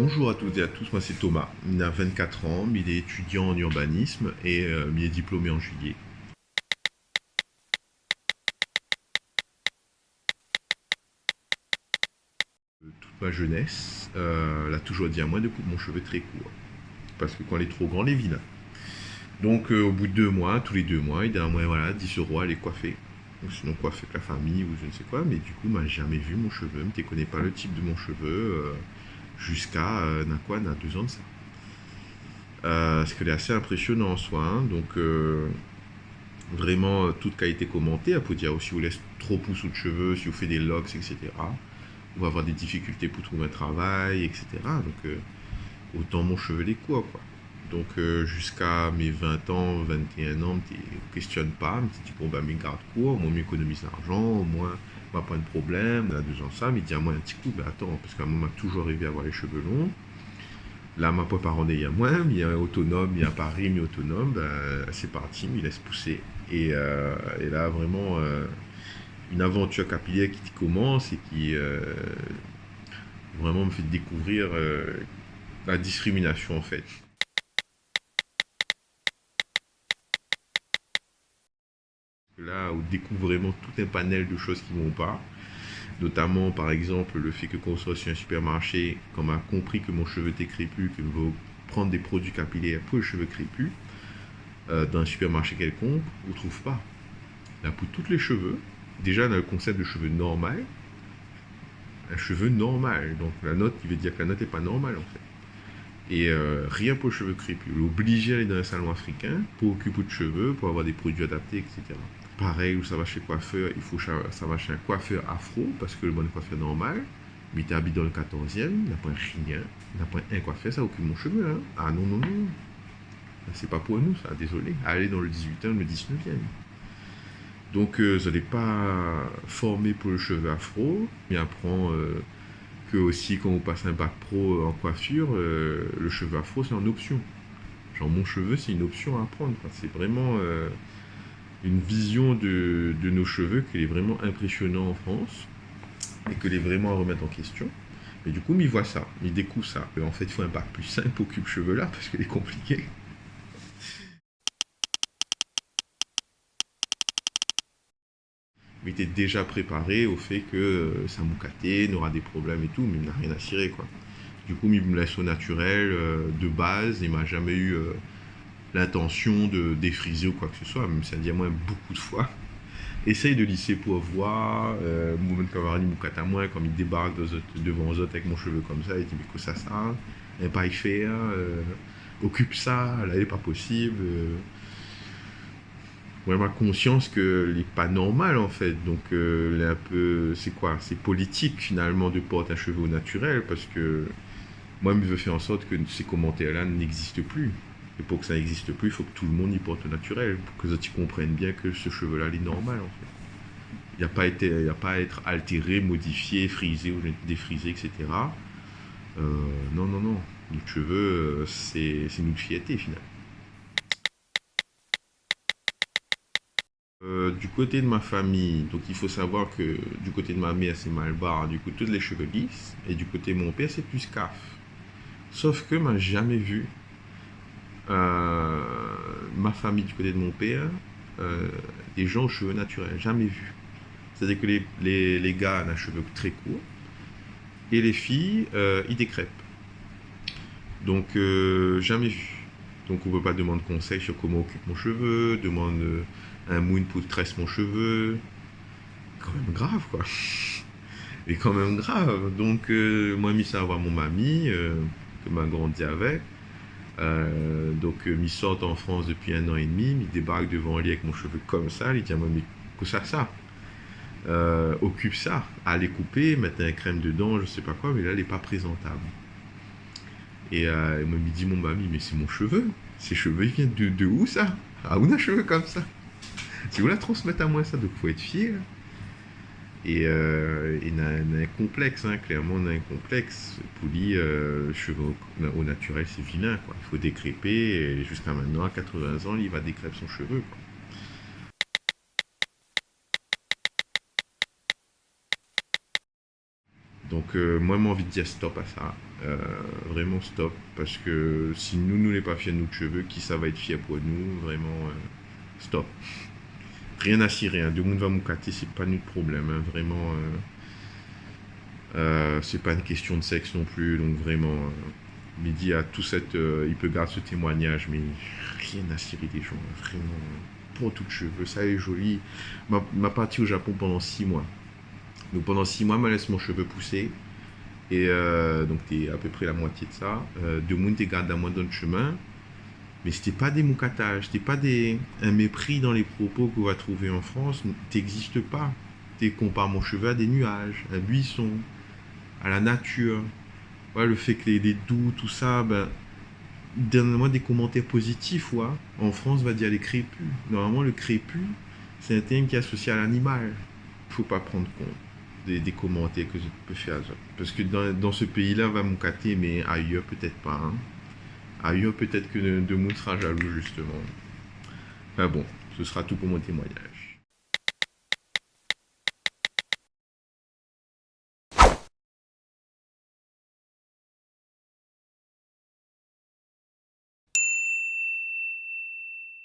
Bonjour à toutes et à tous, moi c'est Thomas. Il a 24 ans, il est étudiant en urbanisme et il est diplômé en juillet. Toute ma jeunesse, elle a toujours dit à moi de couper mon cheveu très court. Parce que quand il est trop grand, il est vilain. Donc au bout de 2 mois, tous les 2 mois, il dit à moi voilà, 10 euros, allez coiffer. Ou sinon coiffer avec la famille ou je ne sais quoi, mais du coup, m'a jamais vu mon cheveu, ne connais pas le type de mon cheveu jusqu'à n'a 2 ans de ça. Ce qui est assez impressionnant en soi, hein. Donc vraiment toute qualité commentée. Elle peut dire aussi vous laisse trop pouce de cheveux, si vous faites des locks, etc. On va avoir des difficultés pour trouver un travail, etc. Donc autant mon cheveu les court, quoi. Donc jusqu'à mes 20 ans, 21 ans, tu ne questionnes pas, tu dis bon ben mes gardes courts, au moins m'économise l'argent, au moins pas de problème, à 2 ans ça, mais il dit à moi un petit coup, ben attends, parce qu'à moi m'a toujours rêvé avoir les cheveux longs. Là, ma pote par il y a moins, mais il y a autonome, il y a Paris, mais autonome, ben, c'est parti, il laisse pousser. Et là, vraiment, une aventure capillaire qui commence et qui vraiment me fait découvrir la discrimination en fait. Là, on découvre vraiment tout un panel de choses qui ne vont pas. Notamment, par exemple, le fait que quand on soit sur un supermarché, quand on a compris que mon cheveu était crépus, que je veux prendre des produits capillaires pour les cheveux crépus, dans un supermarché quelconque, on ne trouve pas. Là, pour tous les cheveux, déjà, on a le concept de cheveux normal, un cheveu normal. Donc, la note qui veut dire que la note n'est pas normale, en fait. Et rien pour les cheveux crépus. On est obligé d'aller dans un salon africain pour occuper de cheveux, pour avoir des produits adaptés, etc. Pareil, où ça va chez le coiffeur, ça va chez un coiffeur afro, parce que le bon coiffeur normal, mais tu habites dans le 14e, il n'a pas rien, il n'a pas un coiffeur, ça occupe mon cheveu. Hein. Ah non, non, non. C'est pas pour nous, ça, désolé. Allez dans le 18e, le 19e. Donc, vous n'allez pas formé pour le cheveu afro, mais apprend que aussi quand on passe un bac pro en coiffure, le cheveu afro c'est en option. Genre mon cheveu c'est une option à prendre. C'est vraiment une vision de nos cheveux qui est vraiment impressionnant en France et que est vraiment à remettre en question. Mais du coup, il voit ça, il découvre ça. En fait, il faut un bac plus 5 pour occuper cheveux là parce qu'il est compliqué. Mais tu es déjà préparé au fait que ça moucaté, aura des problèmes et tout, mais il n'a rien à cirer quoi. Du coup, il me laisse au naturel de base, il m'a jamais eu l'intention de défriser ou quoi que ce soit, même si ça dit à moi beaucoup de fois. Essaye de lisser pour voir, moment comme Arani Moukata moi, comme il débarque devant eux autres avec mon cheveu comme ça, il dit mais que ça, et pas y faire, occupe ça, là il n'est pas possible. Vraiment conscience que n'est pas normal en fait, donc un peu, c'est quoi, c'est politique finalement de porter un cheveu au naturel parce que moi je veux faire en sorte que ces commentaires-là n'existent plus. Et pour que ça n'existe plus, il faut que tout le monde y porte au naturel, pour que les autres comprennent bien que ce cheveu-là est normal en fait. Il n'y a pas à être altéré, modifié, frisé ou défrisé, etc. Non, non, non. Notre cheveu, c'est notre fierté finalement. Du côté de ma famille, donc il faut savoir que du côté de ma mère c'est Malbar, du coup toutes les cheveux lisses, et du côté de mon père c'est plus CAF. Sauf que m'a jamais vu ma famille du côté de mon père des gens aux cheveux naturels, jamais vu. C'est-à-dire que les gars ont les cheveux très courts et les filles ils décrèpent. Donc jamais vu. Donc on ne peut pas demander conseil sur comment occupe mon cheveu, demande un moon pour tresse mon cheveu. Quand même grave quoi. Et quand même grave. Donc moi mis ça à voir mon mamie que m'a grandi avec. Donc m'y sort en France depuis 1 an et demi, m'y débarque devant lui avec mon cheveu comme ça, il dit à moi mais que ça occupe ça, allez couper, mettre un crème dedans, je sais pas quoi, mais là elle est pas présentable. Et moi il dit mon mamie mais c'est mon cheveu, ces cheveux ils viennent de où ça? Ah on a cheveux comme ça. Si vous la transmettez à moi ça, donc faut être fier. Et on a un complexe, hein, clairement on a un complexe. Pour lui, cheveux au naturel c'est vilain, quoi. Il faut décréper, et jusqu'à maintenant, à 80 ans, il va décrépir son cheveu, quoi. Donc, moi, j'ai envie de dire stop à ça. Vraiment stop. Parce que si nous n'est pas fiers de nos cheveux, qui ça va être fier pour nous? Vraiment, stop. Rien à cirer. Hein. Deux monde va moucater, c'est pas notre problème. Hein. Vraiment, c'est pas une question de sexe non plus. Donc, vraiment, Mehdi a tout cette. Il peut garder ce témoignage, mais rien à cirer des gens. Hein. Vraiment, pour tout de cheveux, ça est joli. Ma partie au Japon pendant 6 mois. Donc pendant 6 mois, je laisse mon cheveu pousser. Et donc, t'es à peu près la moitié de ça. De monde, t'es garde à moi dans le chemin. Mais c'était pas des moucatages, c'était pas un mépris dans les propos qu'on va trouver en France. T'existes pas. Tu compares mon cheveu à des nuages, à un buisson, à la nature. Ouais, le fait que les doux, tout ça, ben, donne-moi des commentaires positifs. Ouais. En France, on va dire les crépus. Normalement, le crépus, c'est un terme qui est associé à l'animal. Faut pas prendre compte des commentaires que je peux faire. Parce que dans ce pays-là, on va moucater, mais ailleurs, peut-être pas. Hein. Ailleurs, peut-être que de monde sera jaloux, justement. Enfin bon, ce sera tout pour mon témoignage.